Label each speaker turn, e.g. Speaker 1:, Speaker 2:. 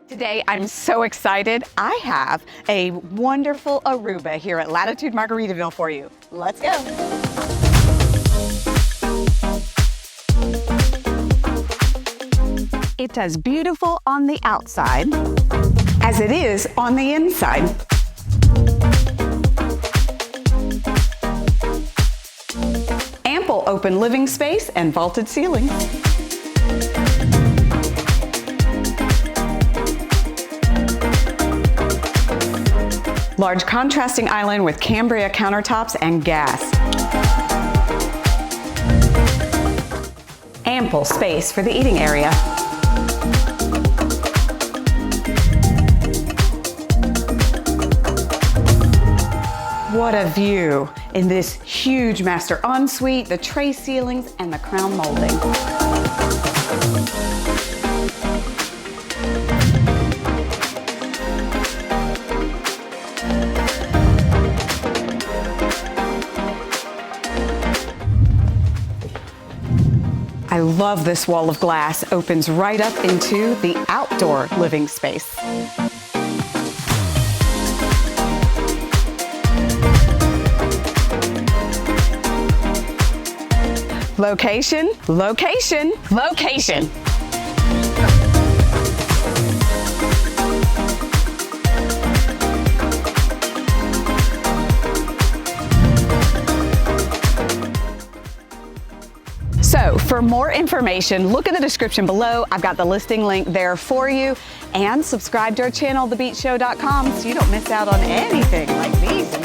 Speaker 1: Today, I'm so excited. I have a wonderful Aruba here at Latitude Margaritaville for you. Let's go. It's as beautiful on the outside as it is on the inside. Ample open living space and vaulted ceilings. Large contrasting island with Cambria countertops and gas. Ample space for the eating area. What a view in this huge master ensuite, the tray ceilings, and the crown molding. I love this wall of glass. Opens right up into the outdoor living space. Location, location, location. So for more information, look at the description below. I've got the listing link there for you. And subscribe to our channel, thebeachshow.com, so you don't miss out on anything like these